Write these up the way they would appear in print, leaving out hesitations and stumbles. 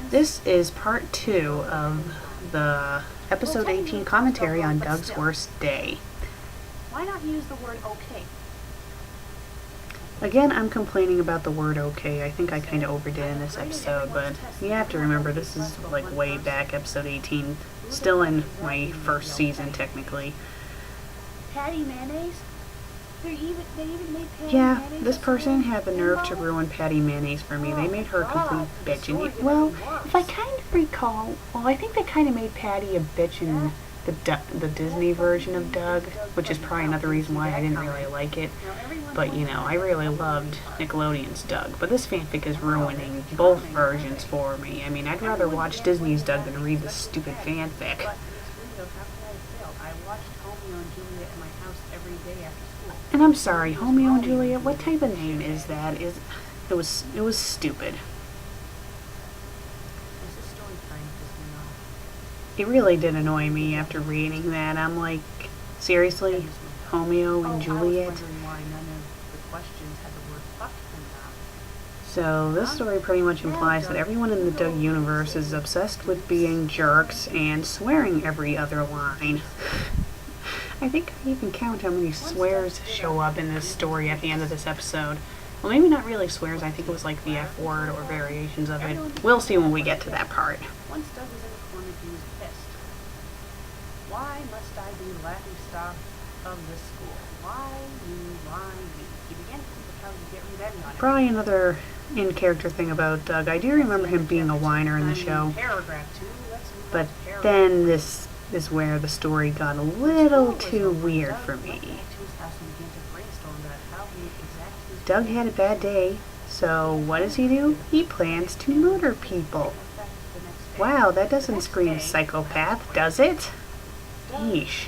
This is part 2 of the episode 18 commentary on Doug's worst day. Why not use the word okay? Again, I'm complaining about the word okay. I think I kind of overdid in this episode, but you have to remember this is like way back, episode 18. Still in my first season, technically. Patty mayonnaise? They even made patty Yeah, mayonnaise. this person had the nerve to ruin Patty Mayonnaise for me. They made her a complete bitch. And well, if I kind of recall, well, I think they kind of made Patty a bitch in the Disney version of Doug, which is probably another reason why I didn't really like it. But, you know, I really loved Nickelodeon's Doug. But this fanfic is ruining both versions for me. I mean, I'd rather watch Disney's Doug than read this stupid fanfic. And I'm sorry, Romeo and Juliet, what type of name is that? It was stupid. It really did annoy me after reading that. I'm like, seriously? Romeo and Juliet? So this story pretty much implies that everyone in the Doug universe is obsessed with being jerks and swearing every other line. I think I even count how many swears show up in this story at the end of this episode. Well, maybe not really swears, I think it was like the F word or variations of it. We'll see when we get to that part. Once Doug was in the corner, he was pissed. Why must I be the laughing stock of this school? Why me? He began to think of how to get revenge on it. Probably another in-character thing about Doug. I do remember him being a whiner in the show. But then this is where the story got a little too weird for me. Doug had a bad day, so what does he do? He plans to murder people. Wow, that doesn't scream psychopath, does it? Yeesh.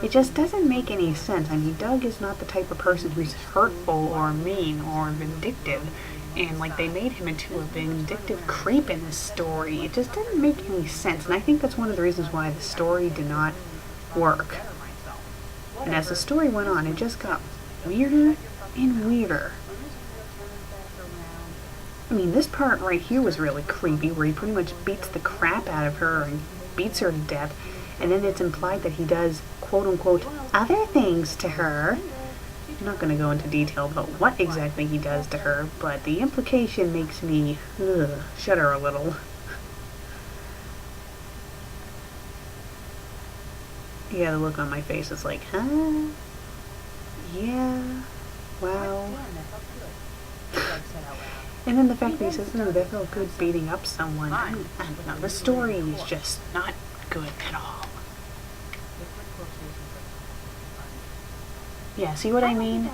It just doesn't make any sense. I mean, Doug is not the type of person who's hurtful or mean or vindictive. And like they made him into a vindictive creep in this story. It just didn't make any sense. And I think that's one of the reasons why the story did not work. And as the story went on, it just got weirder and weirder. I mean, this part right here was really creepy, where he pretty much beats the crap out of her and beats her to death. And then it's implied that he does, quote-unquote, other things to her. I'm not going to go into detail about what exactly he does to her, but the implication makes me shudder a little. Yeah, the look on my face is like, huh? Yeah, wow. And then the fact that he says, no, that felt good beating up someone. I don't know, the story is just not good at all. Yeah, see what I mean?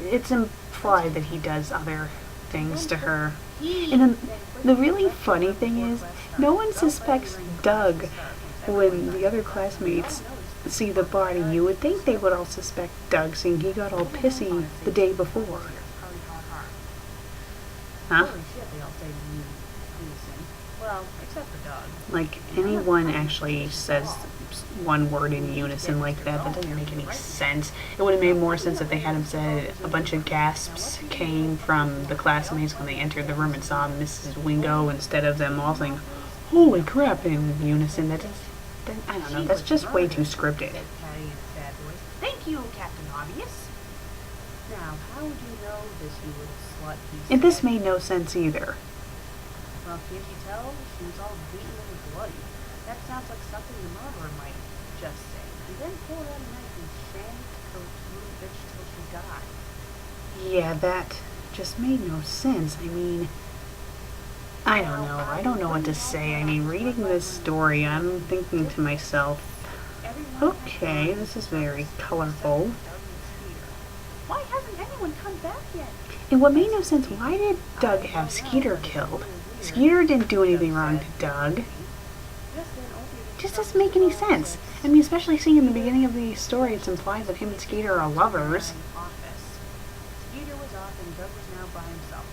It's implied that he does other things to her. And then the really funny thing is, no one suspects Doug when the other classmates see the body. You would think they would all suspect Doug, seeing he got all pissy the day before. Huh? Well, except for Doug. Like, anyone actually says one word in unison like that doesn't make any sense. It would have made more sense if they had him say a bunch of gasps came from the classmates when they entered the room and saw Mrs. Wingo, instead of them all saying, holy crap, in unison. I don't know, that's just way too scripted. Thank you, Captain Obvious. Now, how would you know this, you little slut? And this made no sense either. Well, can't you tell? She was all beaten and bloody. That sounds like something the murderer might just say. And then pulled out a knife and shanked her little bitch till she died. Yeah, that just made no sense. I mean, I don't know. I don't know what to say. I mean, reading this story, I'm thinking to myself, okay, this is very colorful. Why hasn't anyone come back yet? And what made no sense, why did Doug have Skeeter killed? Skeeter didn't do anything wrong to Doug. Just doesn't make any sense. I mean, especially seeing in the beginning of the story, it's implied that him and Skeeter are lovers. Skeeter was off and Doug was now by himself.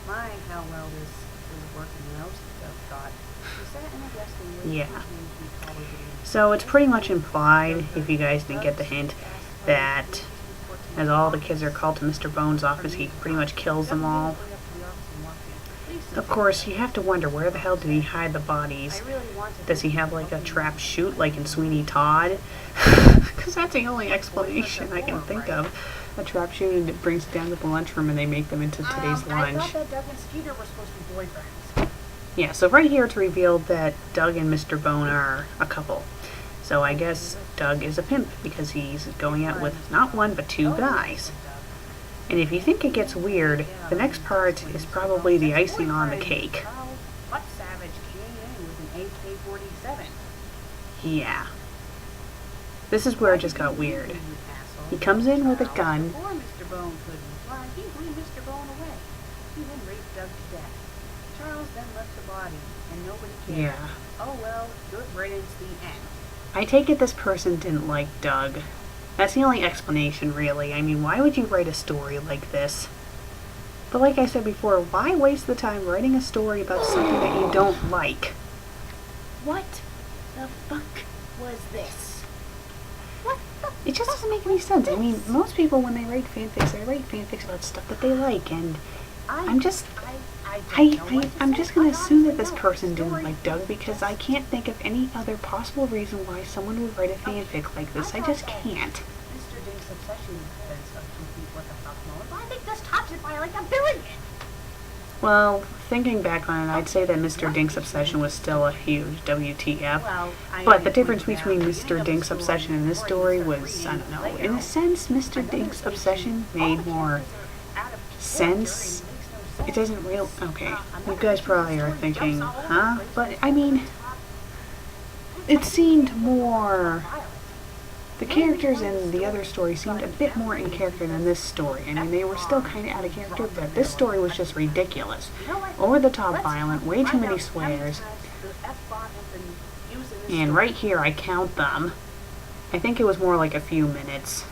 My, how well this is working out, Doug thought. He sat in a desk and Yeah. So it's pretty much implied, if you guys didn't get the hint, that as all the kids are called to Mr. Bones' office, he pretty much kills them all. Of course, you have to wonder, where the hell did he hide the I bodies? really want to Does he think have like a of trap you. chute like in Sweeney Todd? Because that's the only explanation I can think of. A trap chute, and it brings it down to the lunchroom and they make them into today's I lunch. thought that Doug and Skeeter were supposed to be boyfriends. Yeah, so right here it's revealed that Doug and Mr. Bone are a couple. So I guess Doug is a pimp because he's going out with not one but two guys. And if you think it gets weird, the next part is probably the icing on the cake. What savage came in with an AK-47? Yeah. This is where it just got weird. He comes in with a gun. Before Mr. Bone couldn't fly, he blew Mr. Bone away. He then raped Doug to death. Charles then left the body, and nobody cared. Yeah. Oh well, good riddance, the end. I take it this person didn't like Doug. That's the only explanation, really. I mean, why would you write a story like this? But like I said before, why waste the time writing a story about something that you don't like? What the fuck was this? What the It just doesn't make any sense. I mean, most people, when they write fanfics, they write fanfics about stuff that they like, and I'm just gonna assume that this person didn't like Doug because I can't think of any other possible reason why someone would write a fanfic like this. I just can't. Mr. Dink's obsession is a complete what the fuck moment, but I think this tops it by like a billion. Well, thinking back on it, I'd say that Mr. Dink's obsession was still a huge WTF. But the difference between Mr. Dink's obsession and this story was, I don't know, in a sense, Mr. Dink's obsession made more sense. It doesn't real. Okay, you guys probably are thinking, huh? But I mean, it seemed more. The characters in the other story seemed a bit more in character than this story. I mean, they were still kind of out of character, but this story was just ridiculous. Over the top violent, way too many swears. And right here, I count them. I think it was more like a few minutes.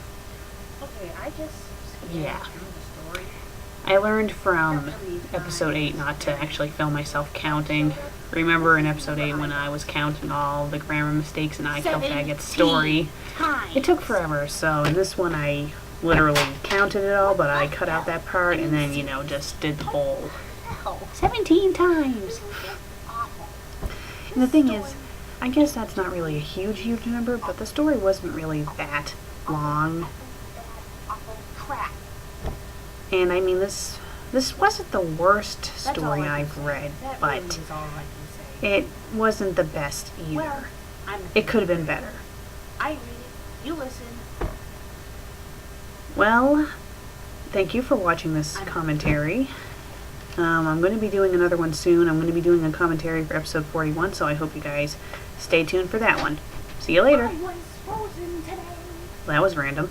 Yeah. I learned from episode 8 not to actually film myself counting. Remember in episode 8 when I was counting all the grammar mistakes in I Kill Faggot's story? It took forever, so in this one I literally counted it all, but I cut out that part and then, you know, just did the whole 17 times. And the thing is, I guess that's not really a huge number, but the story wasn't really that long. And I mean, this wasn't the worst story I've read, but it wasn't the best either. It could have been better. I read it, you listen. Well, thank you for watching this commentary. I'm going to be doing another one soon. I'm going to be doing a commentary for episode 41, so I hope you guys stay tuned for that one. See you later. I was frozen today. That was random.